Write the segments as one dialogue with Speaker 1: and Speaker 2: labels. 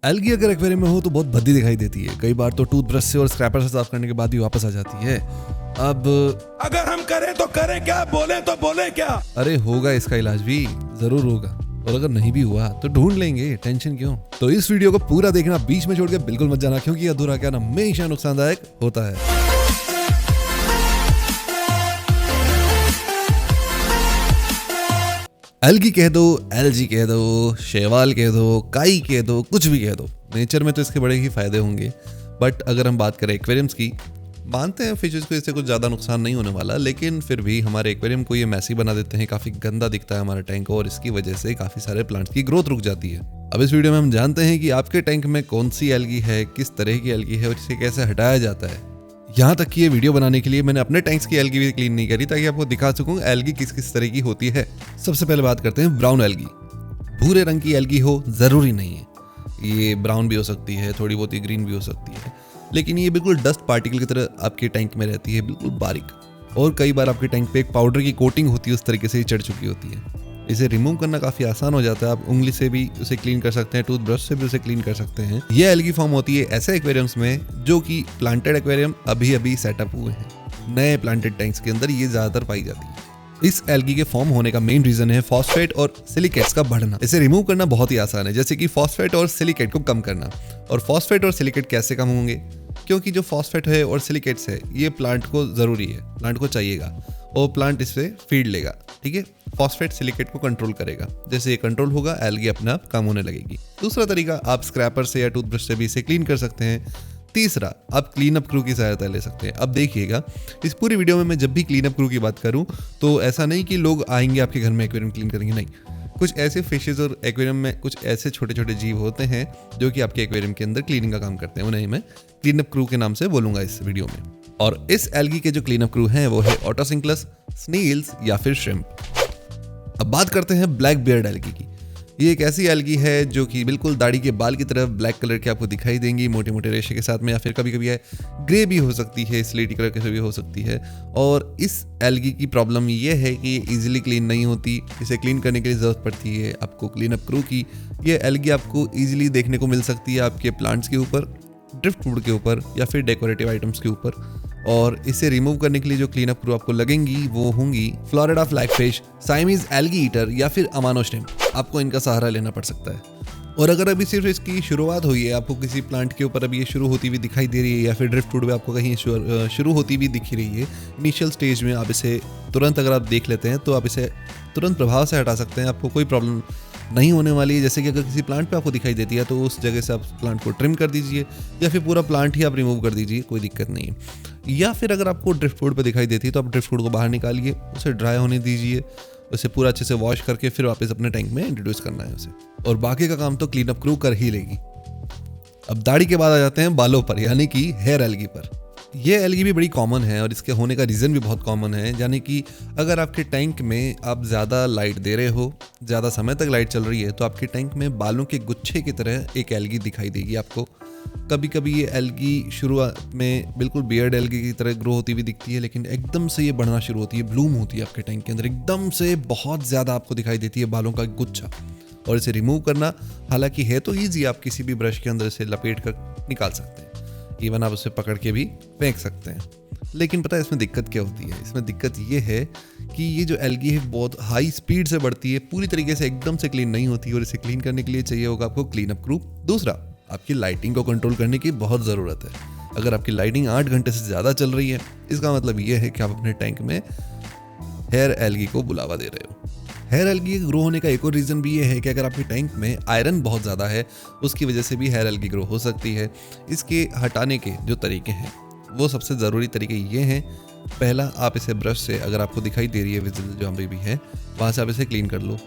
Speaker 1: Algae अगर aquarium में हो तो बहुत भद्दी दिखाई देती है। कई बार तो टूथब्रश से और स्क्रैपर से साफ करने के बाद भी वापस आ जाती है। अब
Speaker 2: अगर हम करें तो करें क्या, बोले तो बोले क्या।
Speaker 1: अरे होगा इसका इलाज भी, जरूर होगा। और अगर नहीं भी हुआ तो ढूंढ लेंगे, टेंशन क्यों। तो इस वीडियो को पूरा देखना, बीच में छोड़ के बिल्कुल मत जाना, क्योंकि अधूरा क्या हमेशा नुकसानदायक होता है। एल्गी कह दो, एलजी कह दो, शैवाल कह दो, काई कह दो, कुछ भी कह दो, नेचर में तो इसके बड़े ही फायदे होंगे। बट अगर हम बात करें एक्वेरियम्स की, मानते हैं फिशेस को इससे कुछ ज़्यादा नुकसान नहीं होने वाला, लेकिन फिर भी हमारे एक्वेरियम को ये मैसी बना देते हैं, काफ़ी गंदा दिखता है हमारा टैंक, और इसकी वजह से काफ़ी सारे प्लांट्स की ग्रोथ रुक जाती है। अब इस वीडियो में हम जानते हैं कि आपके टैंक में कौन सी एल्गी है, किस तरह की एल्गी है और इसे कैसे हटाया जाता है। यहाँ तक कि ये वीडियो बनाने के लिए मैंने अपने टैंक्स की एल्गी भी क्लीन नहीं करी, ताकि आपको दिखा सकूं एल्गी किस किस तरह की होती है। सबसे पहले बात करते हैं ब्राउन एल्गी। भूरे रंग की एल्गी हो जरूरी नहीं है, ये ब्राउन भी हो सकती है, थोड़ी बहुत ही ग्रीन भी हो सकती है, लेकिन ये बिल्कुल डस्ट पार्टिकल की तरह आपके टैंक में रहती है, बिल्कुल बारीक। और कई बार आपके टैंक पे एक पाउडर की कोटिंग होती है, उस तरीके से ही चढ़ चुकी होती है। इसे रिमूव करना काफ़ी आसान हो जाता है, आप उंगली से भी उसे क्लीन कर सकते हैं, टूथब्रश से भी उसे क्लीन कर सकते हैं। ये एल्गी फॉर्म होती है ऐसे एक्वेरियम्स में जो कि प्लांटेड एक्वेरियम अभी अभी सेटअप हुए हैं। नए प्लांटेड टैंक्स के अंदर ये ज़्यादातर पाई जाती है। इस एल्गी के फॉर्म होने का मेन रीजन है फॉस्फेट और सिलिकेट्स का बढ़ना। इसे रिमूव करना बहुत ही आसान है, जैसे कि फॉस्फेट और सिलिकेट को कम करना। और फॉस्फेट और सिलिकेट कैसे कम होंगे, क्योंकि जो फॉस्फेट है और सिलिकेट्स है ये प्लांट को ज़रूरी है, प्लांट को चाहिएगा, और प्लांट इससे फीड लेगा। ठीक है, फॉस्फेट सिलिकेट को कंट्रोल करेगा। जैसे ये कंट्रोल होगा, एल्गी अपने आप कम होने लगेगी। दूसरा तरीका, आप स्क्रैपर से या टूथब्रश से भी इसे क्लीन कर सकते हैं। तीसरा, आप क्लीन अप क्रू की सहायता ले सकते हैं। अब देखिएगा, इस पूरी वीडियो में मैं जब भी क्लीन अप क्रू की बात करूं तो ऐसा नहीं कि लोग आएंगे आपके घर में एक्वेरियम क्लीन करेंगे, नहीं। कुछ ऐसे फिशेज और एक्वेरियम में कुछ ऐसे छोटे छोटे जीव होते हैं जो कि आपके एक्वेरियम के अंदर क्लीनिंग का काम करते हैं, उन्हें मैं क्लीन अप क्रू के नाम से बोलूंगा इस वीडियो में। और इस एल्गी के जो क्लीन अप क्रू हैं वो है ओटोसिंक्लस, स्नेल्स या फिर श्रिम्प। अब बात करते हैं ब्लैक बियर्ड एल्गी की। ये एक ऐसी एल्गी है जो कि बिल्कुल दाढ़ी के बाल की तरह ब्लैक कलर के आपको दिखाई देंगी, मोटे मोटे रेशे के साथ में, या फिर कभी कभी ग्रे भी हो सकती है, स्लेटी कलर के भी हो सकती है। और इस एल्गी की प्रॉब्लम ये है कि ये ईजिली क्लीन नहीं होती, इसे क्लीन करने के लिए ज़रूरत पड़ती है आपको क्लीन अप क्रू की। ये एल्गी आपको ईजिली देखने को मिल सकती है आपके प्लांट्स के ऊपर, ड्रिफ्ट वुड के ऊपर या फिर डेकोरेटिव आइटम्स के ऊपर। और इसे रिमूव करने के लिए जो क्लीन अप क्रू आपको लगेंगी वो होंगी फ्लोरिडा फ्लैगफिश, साइमीज एल्गी ईटर या फिर अमानो श्रिम्प। आपको इनका सहारा लेना पड़ सकता है। और अगर अभी सिर्फ इसकी शुरुआत हुई है, आपको किसी प्लांट के ऊपर अभी ये शुरू होती हुई दिखाई दे रही है, या फिर ड्रिफ्ट वुड में आपको कहीं शुरू होती हुई दिख रही है इनिशियल स्टेज में, आप इसे तुरंत अगर आप देख लेते हैं तो आप इसे तुरंत प्रभाव से हटा सकते हैं। आपको कोई प्रॉब्लम नहीं होने वाली है। जैसे कि अगर किसी प्लांट पे आपको दिखाई देती है तो उस जगह से आप प्लांट को ट्रिम कर दीजिए, या फिर पूरा प्लांट ही आप रिमूव कर दीजिए, कोई दिक्कत नहीं है। या फिर अगर आपको ड्रिफ्ट वुड पे दिखाई देती है तो आप ड्रिफ्ट वुड को बाहर निकालिए, उसे ड्राई होने दीजिए, उसे पूरा अच्छे से वॉश करके फिर वापस अपने टैंक में इंट्रोड्यूस करना है उसे, और बाकी का काम तो क्लीन अप क्रू कर ही लेगी। अब दाढ़ी के बाद आ जाते हैं बालों पर, यानी कि हेयर एल्गी पर। ये एल्गी भी बड़ी कॉमन है और इसके होने का रीज़न भी बहुत कॉमन है, यानी कि अगर आपके टैंक में आप ज़्यादा लाइट दे रहे हो, ज़्यादा समय तक लाइट चल रही है, तो आपके टैंक में बालों के गुच्छे की तरह एक एल्गी दिखाई देगी आपको। कभी कभी ये एल्गी शुरुआत में बिल्कुल बियर्ड एल्गी की तरह ग्रो होती हुई दिखती है, लेकिन एकदम से ये बढ़ना शुरू होती है, ब्लूम होती है आपके टैंक के अंदर, एकदम से बहुत ज़्यादा आपको दिखाई देती है बालों का गुच्छा। और इसे रिमूव करना हालांकि है तो ईजी, आप किसी भी ब्रश के अंदर इसे लपेट कर निकाल सकते हैं, इवन आप उसे पकड़ के भी फेंक सकते हैं। लेकिन पता है इसमें दिक्कत क्या होती है? इसमें दिक्कत ये है कि ये जो एल्गी है बहुत हाई स्पीड से बढ़ती है, पूरी तरीके से एकदम से क्लीन नहीं होती, और इसे क्लीन करने के लिए चाहिए होगा आपको क्लीन अप क्रू। दूसरा, आपकी लाइटिंग को कंट्रोल करने की बहुत ज़रूरत है। अगर आपकी लाइटिंग 8 घंटे से ज़्यादा चल रही है, इसका मतलब ये है कि आप अपने टैंक में हेयर एल्गी को बुलावा दे रहे हो। हेयर एल्गी ग्रो होने का एक और रीज़न भी ये है कि अगर आपके टैंक में आयरन बहुत ज़्यादा है, उसकी वजह से भी हेयर एल्गी ग्रो हो सकती है। इसके हटाने के जो तरीके हैं वो सबसे ज़रूरी तरीके ये हैं। पहला, आप इसे ब्रश से, अगर आपको दिखाई दे रही है विजिबल जो अभी भी है, वहाँ से आप इसे क्लीन कर लो।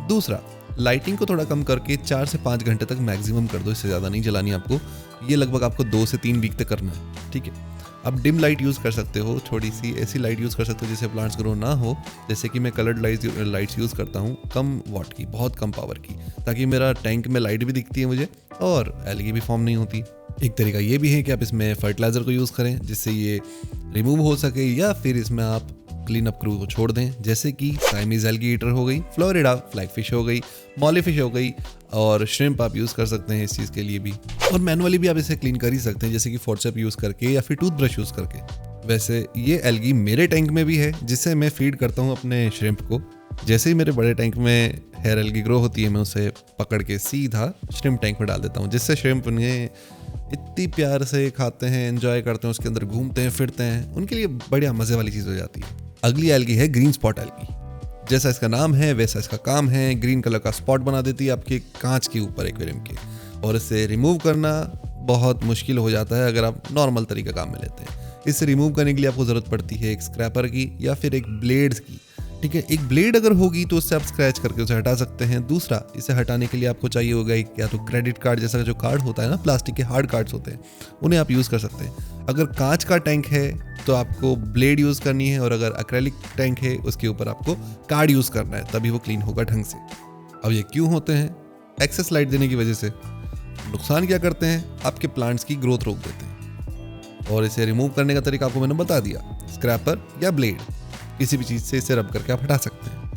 Speaker 1: दूसरा, लाइटिंग को थोड़ा कम करके 4 से 5 घंटे तक मैक्सिमम कर दो, इससे ज़्यादा नहीं जलानी आपको। ये लगभग आपको 2 से 3 वीक तक करना है। ठीक है, आप डिम लाइट यूज़ कर सकते हो, थोड़ी सी ऐसी लाइट यूज़ कर सकते हो जिससे प्लांट्स ग्रो ना हो। जैसे कि मैं कलर्ड लाइट्स यूज़ करता हूँ, कम वॉट की, बहुत कम पावर की, ताकि मेरा टैंक में लाइट भी दिखती है मुझे और एल्गी भी फॉर्म नहीं होती। एक तरीका ये भी है कि आप इसमें फर्टिलाइज़र को यूज़ करें जिससे ये रिमूव हो सके, या फिर इसमें आप क्लीन अप क्रू को छोड़ दें, जैसे कि साइमीज एल्गी ईटर हो गई, फ्लोरिडा फ्लैग फिश हो गई, मॉली फिश हो गई और श्रिम्प आप यूज़ कर सकते हैं इस चीज़ के लिए भी। और मैनुअली भी आप इसे क्लीन कर ही सकते हैं, जैसे कि फोर्सेप यूज़ करके या फिर टूथब्रश यूज़ करके। वैसे ये एल्गी मेरे टैंक में भी है, जिससे मैं फीड करता हूँ अपने श्रिम्प को। जैसे ही मेरे बड़े टैंक में हेयर एल्गी ग्रो होती है, मैं उसे पकड़ के सीधा श्रिम्प टैंक में डाल देता हूँ, जिससे श्रिम्प उन्हें इतनी प्यार से खाते हैं, एंजॉय करते हैं, उसके अंदर घूमते हैं फिरते हैं, उनके लिए बढ़िया मज़े वाली चीज़ हो जाती है। अगली एल्गी है ग्रीन स्पॉट एल्गी। जैसा इसका नाम है वैसा इसका काम है, ग्रीन कलर का स्पॉट बना देती है आपके कांच के ऊपर एक्वेरियम के, और इसे रिमूव करना बहुत मुश्किल हो जाता है अगर आप नॉर्मल तरीका काम में लेते हैं। इसे रिमूव करने के लिए आपको ज़रूरत पड़ती है एक स्क्रैपर की या फिर एक ब्लेड्स की। ठीक है, एक ब्लेड अगर होगी तो उससे आप स्क्रैच करके उसे हटा सकते हैं। दूसरा, इसे हटाने के लिए आपको चाहिए होगा एक या तो क्रेडिट कार्ड जैसा जो कार्ड होता है ना, प्लास्टिक के हार्ड कार्ड्स होते हैं, उन्हें आप यूज़ कर सकते हैं। अगर कांच का टैंक है तो आपको ब्लेड यूज़ करनी है, और अगर एक्रेलिक टैंक है उसके ऊपर आपको कार्ड यूज़ करना है, तभी वो क्लीन होगा ढंग से। अब ये क्यों होते हैं? एक्सेस लाइट देने की वजह से। नुकसान क्या करते हैं? आपके प्लांट्स की ग्रोथ रोक देते हैं। और इसे रिमूव करने का तरीका आपको मैंने बता दिया, स्क्रैपर या ब्लेड, किसी भी चीज़ से इसे रब करके आप हटा सकते हैं।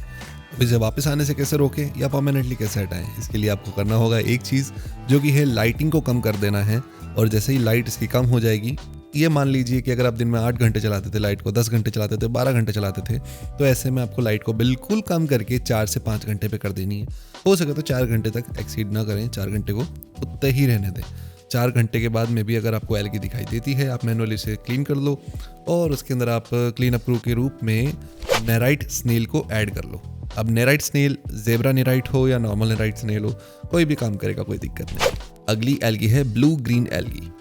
Speaker 1: अब इसे वापस आने से कैसे रोकें या परमानेंटली कैसे हटाएं, इसके लिए आपको करना होगा एक चीज़, जो कि है लाइटिंग को कम कर देना है। और जैसे ही लाइट इसकी कम हो जाएगी, ये मान लीजिए कि अगर आप दिन में 8 घंटे चलाते थे लाइट को, 10 घंटे चलाते थे, 12 घंटे चलाते थे, तो ऐसे में आपको लाइट को बिल्कुल कम करके 4 से 5 घंटे पे कर देनी है। हो सके तो 4 घंटे तक एक्सीड ना करें, 4 घंटे को उतने ही रहने दें। 4 घंटे के बाद में भी अगर आपको एल्गी दिखाई देती है, आप मैनुअली इसे क्लीन कर लो, और उसके अंदर आप क्लीन अप क्रू के रूप में नेराइट स्नेल को ऐड कर लो। अब नेराइट स्नेल ज़ेब्रा नेराइट हो या नॉर्मल नेराइट स्नेल हो, कोई भी काम करेगा, कोई दिक्कत नहीं। अगली एल्गी है ब्लू ग्रीन एल्गी।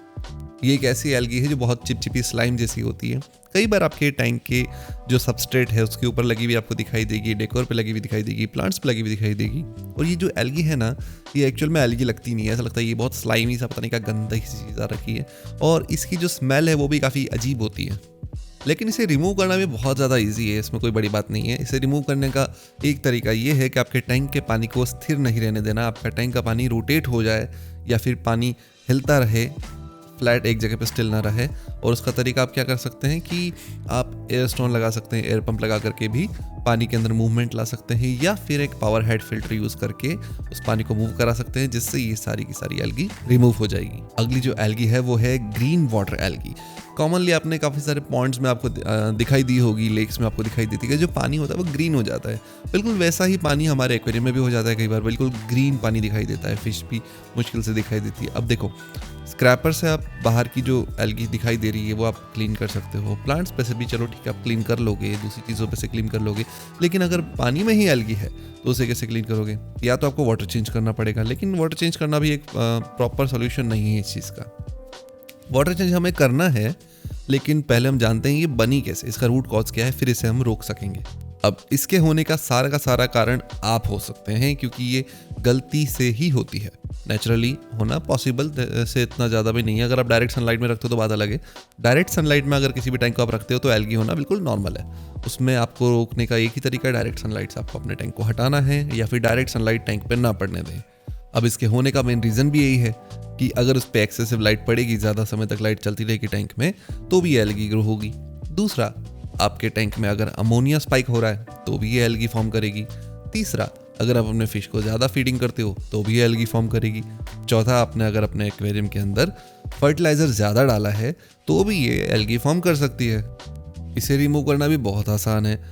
Speaker 1: ये एक ऐसी एल्गी है जो बहुत चिपचिपी स्लाइम जैसी होती है। कई बार आपके टैंक के जो सबस्ट्रेट है उसके ऊपर लगी हुई आपको दिखाई देगी, डेकोर पे लगी हुई दिखाई देगी, प्लांट्स पे लगी हुई दिखाई देगी। और ये जो एल्गी है ना, ये एक्चुअल में एल्गी लगती नहीं है, ऐसा लगता है ये बहुत स्लाइमी सा, पता नहीं क्या गंदी सी चीज़ आ रखी है, और इसकी जो स्मेल है वो भी काफ़ी अजीब होती है। लेकिन इसे रिमूव करना भी बहुत ज़्यादा ईजी है, इसमें कोई बड़ी बात नहीं है। इसे रिमूव करने का एक तरीका ये है कि आपके टैंक के पानी को स्थिर नहीं रहने देना, आपका टैंक का पानी रोटेट हो जाए या फिर पानी हिलता रहे, फ्लैट एक जगह पे स्टिल ना रहे। और उसका तरीका आप क्या कर सकते हैं कि आप एयर स्टोन लगा सकते हैं, एयर पंप लगा करके भी पानी के अंदर मूवमेंट ला सकते हैं, या फिर एक पावर हेड फिल्टर यूज़ करके उस पानी को मूव करा सकते हैं, जिससे ये सारी की सारी एल्गी रिमूव हो जाएगी। अगली जो एल्गी है वो है ग्रीन वाटर एल्गी। कॉमनली आपने काफ़ी सारे पॉन्ड्स में आपको दिखाई दी होगी, लेक्स में आपको दिखाई देती है, जो पानी होता है वो ग्रीन हो जाता है। बिल्कुल वैसा ही पानी हमारे एक्वेरियम में भी हो जाता है, कई बार बिल्कुल ग्रीन पानी दिखाई देता है, फिश भी मुश्किल से दिखाई देती है। अब देखो, स्क्रैपर से आप बाहर की जो एल्गी दिखाई दे रही है वो आप क्लीन कर सकते हो, प्लांट्स पे से भी चलो ठीक है आप क्लीन कर लोगे, दूसरी चीज़ों पे से क्लीन कर लोगे, लेकिन अगर पानी में ही एल्गी है तो उसे कैसे क्लीन करोगे? या तो आपको वाटर चेंज करना पड़ेगा, लेकिन वाटर चेंज करना भी एक प्रॉपर सोल्यूशन नहीं है इस चीज़ का। वाटर चेंज हमें करना है, लेकिन पहले हम जानते हैं ये बनी कैसे, इसका रूट कॉज क्या है, फिर इसे हम रोक सकेंगे। अब इसके होने का सारा कारण आप हो सकते हैं, क्योंकि ये गलती से ही होती है। नेचुरली होना पॉसिबल से इतना ज़्यादा भी नहीं है। अगर आप डायरेक्ट सनलाइट में रखते हो तो बात अलग है। डायरेक्ट सनलाइट में अगर किसी भी टैंक को आप रखते हो तो एल्गी होना बिल्कुल नॉर्मल है। उसमें आपको रोकने का एक ही तरीका है, डायरेक्ट सनलाइट से आपको अपने टैंक को हटाना है, या फिर डायरेक्ट सनलाइट टैंक पर ना पड़ने दें। अब इसके होने का मेन रीज़न भी यही है कि अगर उस पर एक्सेसिव लाइट पड़ेगी, ज़्यादा समय तक लाइट चलती रहेगी टैंक में, तो भी एल्गी ग्रो होगी। दूसरा, आपके टैंक में अगर अमोनिया स्पाइक हो रहा है तो भी ये एल्गी फॉर्म करेगी। तीसरा, अगर आप अपने फिश को ज़्यादा फीडिंग करते हो तो भी ये एल्गी फॉर्म करेगी। चौथा, आपने अगर अपने एक्वेरियम के अंदर फर्टिलाइज़र ज़्यादा डाला है तो भी ये एल्गी फॉर्म कर सकती है। इसे रिमूव करना भी बहुत आसान है।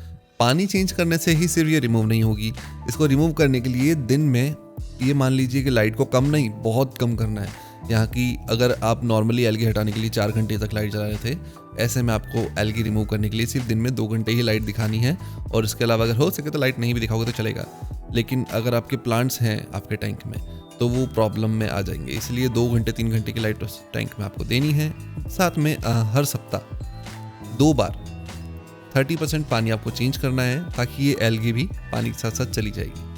Speaker 1: पानी चेंज करने से ही सिर्फ ये रिमूव नहीं होगी। इसको रिमूव करने के लिए दिन में ये मान लीजिए कि लाइट को कम नहीं, बहुत कम करना है। यहाँ की अगर आप नॉर्मली एल्गी हटाने के लिए 4 घंटे तक लाइट जला रहे थे, ऐसे में आपको एल्गी रिमूव करने के लिए सिर्फ दिन में 2 घंटे ही लाइट दिखानी है। और इसके अलावा अगर हो सके तो लाइट नहीं भी दिखाओगे तो चलेगा, लेकिन अगर आपके प्लांट्स हैं आपके टैंक में तो वो प्रॉब्लम में आ जाएंगे। इसलिए 2 घंटे 3 घंटे की लाइट उस टैंक में आपको देनी है। साथ में हर सप्ताह 2 बार 30% पानी आपको चेंज करना है, ताकि ये एल्गी भी पानी के साथ साथ चली जाएगी।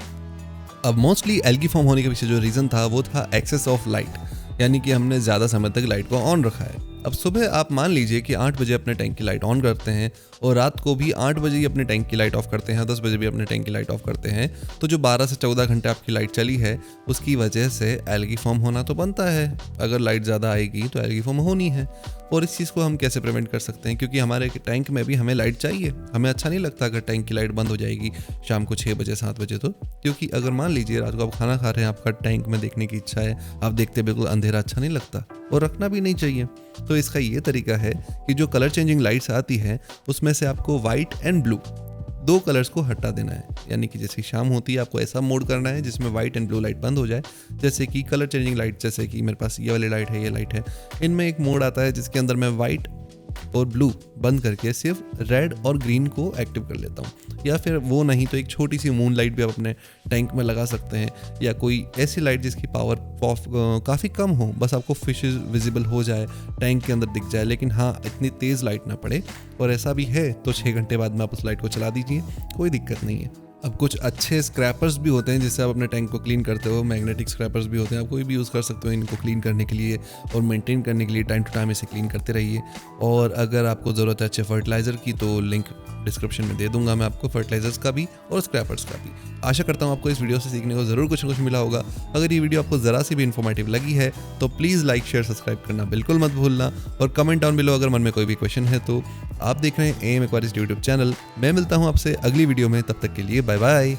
Speaker 1: अब मोस्टली एल्गी फॉर्म होने के पीछे जो रीज़न था वो था एक्सेस ऑफ लाइट, यानी कि हमने ज़्यादा समय तक लाइट को ऑन रखा है। अब सुबह आप मान लीजिए कि 8 बजे अपने टैंक की लाइट ऑन करते हैं और रात को भी 8 बजे ही अपने टैंक की लाइट ऑफ करते हैं, 10 बजे भी अपने टैंक की लाइट ऑफ करते हैं, तो जो 12 से 14 घंटे आपकी लाइट चली है उसकी वजह से एल्गी फॉर्म होना तो बनता है। अगर लाइट ज़्यादा आएगी तो एल्गी फॉर्म होनी है। और इस चीज़ को हम कैसे प्रिवेंट कर सकते हैं, क्योंकि हमारे टैंक में भी हमें लाइट चाहिए। हमें अच्छा नहीं लगता अगर टैंक की लाइट बंद हो जाएगी शाम को 6 बजे 7 बजे, तो क्योंकि अगर मान लीजिए रात को आप खाना खा रहे हैं, आपका टैंक में देखने की इच्छा है, आप देखते बिल्कुल अंधेरा अच्छा नहीं लगता और रखना भी नहीं चाहिए। तो इसका ये तरीका है कि जो कलर चेंजिंग लाइट्स आती है उसमें से आपको वाइट एंड ब्लू 2 कलर्स को हटा देना है। यानी कि जैसे शाम होती है आपको ऐसा मोड करना है जिसमें वाइट एंड ब्लू लाइट बंद हो जाए। जैसे कि कलर चेंजिंग लाइट, जैसे कि मेरे पास ये वाली लाइट है, ये लाइट है, इनमें एक मोड आता है जिसके अंदर मैं वाइट और ब्लू बंद करके सिर्फ रेड और ग्रीन को एक्टिव कर लेता हूँ। या फिर वो नहीं तो एक छोटी सी मून लाइट भी आप अपने टैंक में लगा सकते हैं, या कोई ऐसी लाइट जिसकी पावर काफ़ी कम हो, बस आपको फिशेस विजिबल हो जाए, टैंक के अंदर दिख जाए, लेकिन हाँ इतनी तेज़ लाइट ना पड़े। और ऐसा भी है तो 6 घंटे बाद में आप उस लाइट को चला दीजिए, कोई दिक्कत नहीं है। अब कुछ अच्छे स्क्रैपर्स भी होते हैं जिससे आप अपने टैंक को क्लीन करते हो, मैग्नेटिक स्क्रैपर्स भी होते हैं, आप कोई भी यूज़ कर सकते हो इनको क्लीन करने के लिए और मेंटेन करने के लिए। टाइम टू टाइम इसे क्लीन करते रहिए। और अगर आपको ज़रूरत है अच्छे फर्टिलाइज़र की तो लिंक डिस्क्रिप्शन में दे दूंगा मैं आपको, फर्टिलाइजर्स का भी और स्क्रैपर्स का भी। आशा करता हूँ आपको इस वीडियो से सीखने को ज़रूर कुछ ना कुछ मिला होगा। अगर ये वीडियो आपको ज़रा सी भी इन्फॉर्मेटिव लगी है तो प्लीज़ लाइक शेयर सब्सक्राइब करना बिल्कुल मत भूलना, और कमेंट डाउन बिलो अगर मन में कोई भी क्वेश्चन है तो। आप देख रहे हैं एम एक्वारिस्ट यूट्यूब चैनल। मैं मिलता हूँ आपसे अगली वीडियो में, तब तक के लिए बाय बाय।